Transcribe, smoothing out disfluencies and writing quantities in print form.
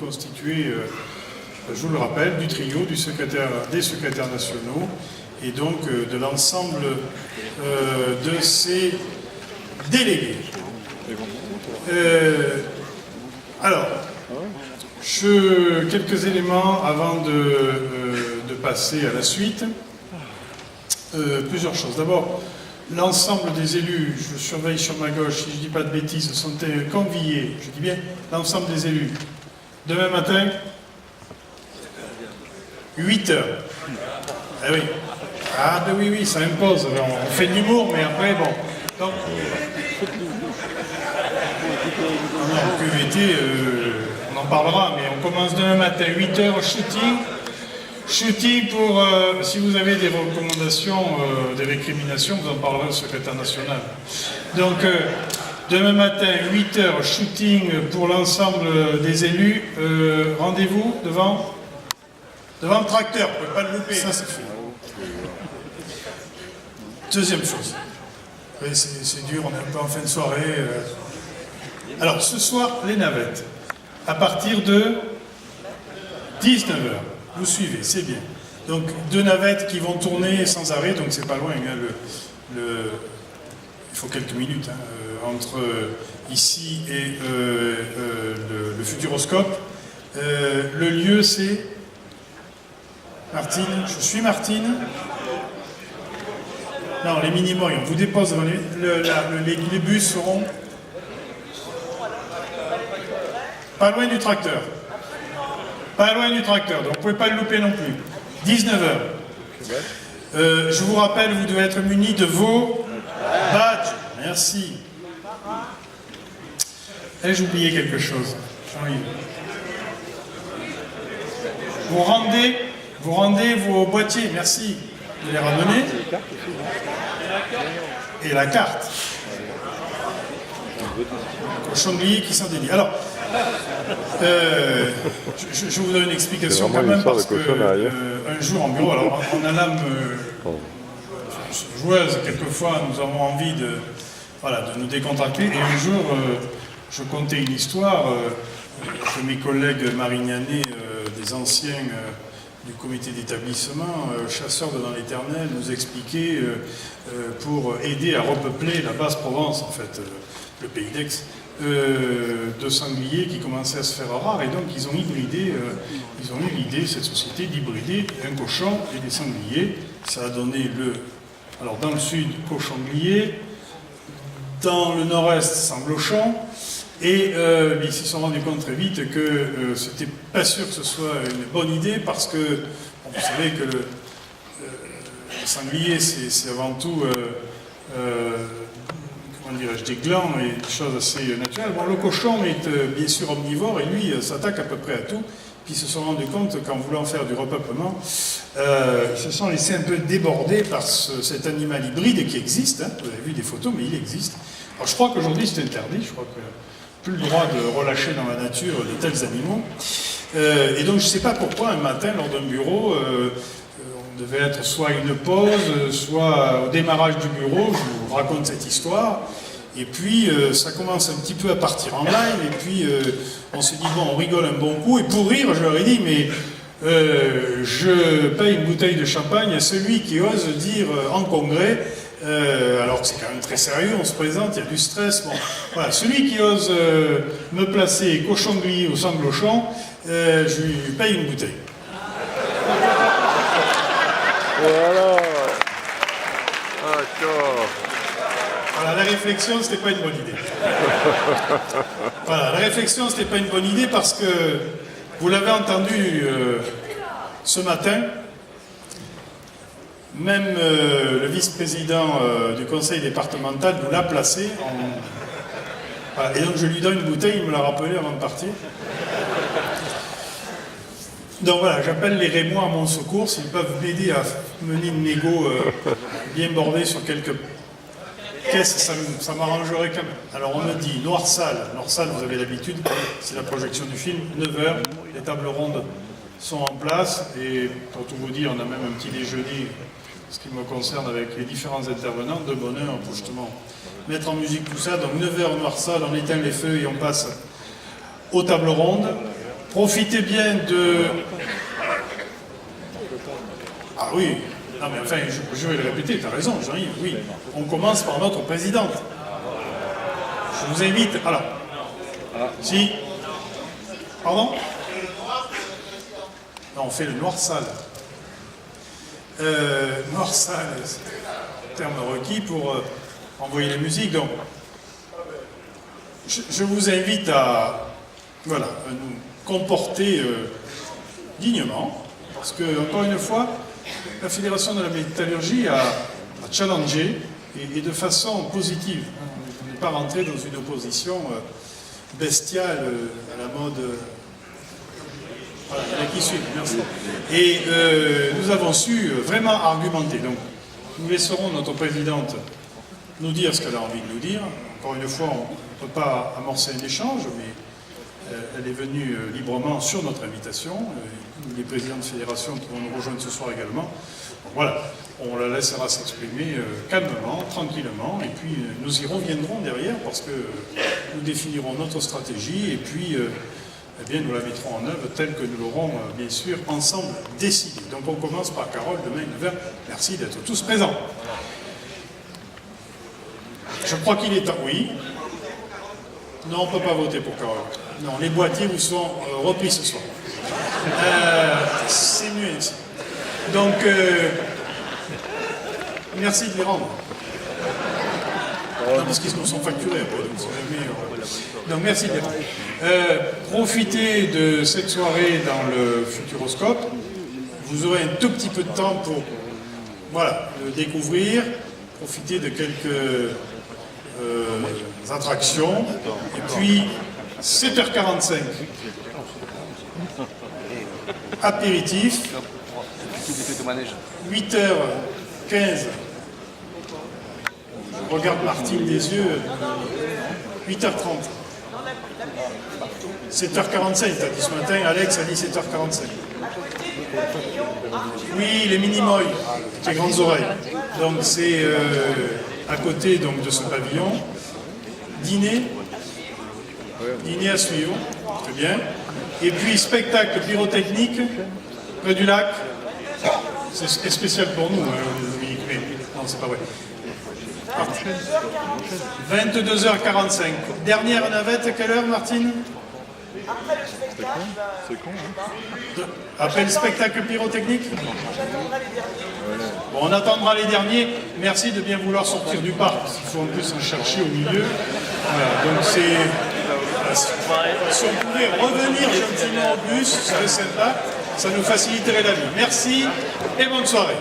constitué, je vous le rappelle, du trio, des secrétaires nationaux, et donc de l'ensemble de ces délégués. Alors, quelques éléments avant de passer à la suite. Plusieurs choses. D'abord, l'ensemble des élus, je surveille sur ma gauche, si je ne dis pas de bêtises, sont conviés, je dis bien l'ensemble des élus. Demain matin, 8 heures. Ah oui. Ah ben oui, ça impose. On fait de l'humour, mais après, bon. Donc, en QVT, on en parlera, mais on commence demain matin, 8 heures, shooting. Shooting pour, si vous avez des recommandations, des récriminations, vous en parlerez au secrétaire national. Donc, demain matin, 8 heures, shooting pour l'ensemble des élus. Rendez-vous devant le tracteur, vous ne pouvez pas le louper. Ça, c'est fait. Deuxième chose. Oui, c'est dur, on est un peu en fin de soirée. Alors, ce soir, les navettes. À partir de 19h. Vous suivez, c'est bien. Donc, 2 navettes qui vont tourner sans arrêt, donc c'est pas loin. Hein, il faut quelques minutes entre ici et le Futuroscope. Le lieu, c'est Martine. Je suis Martine. Non, les mini-moyens. On vous dépose devant les bus seront pas loin du tracteur. Pas loin du tracteur, donc vous ne pouvez pas le louper non plus. 19h. Je vous rappelle, vous devez être munis de vos badges. Merci. Et j'ai oublié quelque chose. Jean-Yves. Vous rendez vos boîtiers, merci. Vous les ramenez. Et la carte. Cochon-grillé qui s'en dédie. Alors, je vous donne une explication quand même parce que un jour en bureau, alors on a l'âme joueuse, quelquefois nous avons envie de nous décontracter, et un jour je contais une histoire que mes collègues marignanais, des anciens du comité d'établissement, chasseurs de dans l'éternel, nous expliquaient pour aider à repeupler la Basse-Provence, en fait, le pays d'Aix. De sangliers qui commençaient à se faire rares, et donc ils ont hybridé, ils ont eu l'idée, cette société, d'hybrider un cochon et des sangliers. Ça a donné alors dans le sud, cochon-glier, dans le nord-est, sanglochon, et ils se sont rendus compte très vite que c'était pas sûr que ce soit une bonne idée, parce que vous savez que le sanglier, c'est avant tout comment dirais-je, des glands et des choses assez naturelles. Bon, le cochon est bien sûr omnivore, et lui s'attaque à peu près à tout. Puis ils se sont rendus compte qu'en voulant faire du repeuplement, ils se sont laissés un peu déborder par cet animal hybride qui existe. Hein. Vous avez vu des photos, mais il existe. Alors je crois qu'aujourd'hui c'est interdit, je crois que plus le droit de relâcher dans la nature de tels animaux. Et donc je ne sais pas pourquoi un matin, lors d'un bureau, on devait être soit à une pause, soit au démarrage du bureau, je vous raconte cette histoire, et puis ça commence un petit peu à partir en live, et puis on se dit, bon, on rigole un bon coup, et pour rire, je leur ai dit, mais je paye une bouteille de champagne à celui qui ose dire en congrès, alors que c'est quand même très sérieux, on se présente, il y a du stress, bon, voilà, celui qui ose me placer cochon-grillé ou sanglochon, je lui paye une bouteille. Voilà. D'accord. Voilà, la réflexion, c'était pas une bonne idée. Voilà, la réflexion, c'était pas une bonne idée parce que, vous l'avez entendu ce matin, même le vice-président du conseil départemental nous l'a placé. Voilà, et donc je lui donne une bouteille, il me l'a rappelé avant de partir. Donc voilà, j'appelle les Rémois à mon secours, s'ils peuvent m'aider à mener une négo bien bordée sur quelques caisses, ça m'arrangerait quand même. Alors on me dit Noir-Salle, vous avez l'habitude, c'est la projection du film, 9h, les tables rondes sont en place, et pour tout vous dire, on a même un petit déjeuner, ce qui me concerne, avec les différents intervenants, de bonne heure pour justement mettre en musique tout ça. Donc 9h Noir-Salle, on éteint les feux et on passe aux tables rondes. Profitez bien de... Ah oui, non mais enfin, je vais le répéter, tu as raison, Jean-Yves, oui. On commence par notre présidente. Je vous invite... Alors, si... Pardon? Non, on fait le noir sale. Noir sale, c'est le terme requis pour envoyer la musique. Donc, je vous invite à, voilà, à nous comporter dignement, parce que, encore une fois, la Fédération de la métallurgie a challengé, et de façon positive. On n'est pas rentré dans une opposition bestiale à la mode... Voilà, il y en a qui suivent, merci. Et nous avons su vraiment argumenter. Donc, nous laisserons notre présidente nous dire ce qu'elle a envie de nous dire. Encore une fois, on ne peut pas amorcer un échange, mais elle est venue librement sur notre invitation. Les présidents de fédération qui vont nous rejoindre ce soir également. Donc, voilà, on la laissera s'exprimer calmement, tranquillement, et puis nous viendrons derrière parce que nous définirons notre stratégie et puis eh bien, nous la mettrons en œuvre telle que nous l'aurons bien sûr ensemble décidé. Donc on commence par Carole, demain 9h. Merci d'être tous présents. Je crois qu'il est temps. Oui. Non, on ne peut pas voter pour Carole. Non, les boîtiers vous sont repris ce soir. C'est mieux ainsi. Donc, merci de les rendre. Non, parce qu'ils nous sont facturés. Donc, merci de les rendre. Profitez de cette soirée dans le Futuroscope. Vous aurez un tout petit peu de temps pour voilà, le découvrir. Profitez de quelques attractions. Et puis, 7h45. Apéritif. 8h15. Je regarde Martine des yeux. 8h30. 7h45, t'as dit ce matin, Alex a dit 7h45. Oui, les mini-moy, les grandes oreilles. Donc c'est à côté donc, de ce pavillon. Dîner à suivre, très bien. Et puis spectacle pyrotechnique, près du lac. C'est spécial pour nous, Dominique, mais non, c'est pas vrai. 22h45. Dernière navette, à quelle heure, Martine? Après le spectacle. C'est con, hein? Après le spectacle pyrotechnique? Bon, on attendra les derniers. Merci de bien vouloir sortir du parc. Il faut en plus en chercher au milieu. Voilà, donc c'est... Si on pouvait revenir gentiment au bus, ce serait sympa. Ça nous faciliterait la vie. Merci et bonne soirée.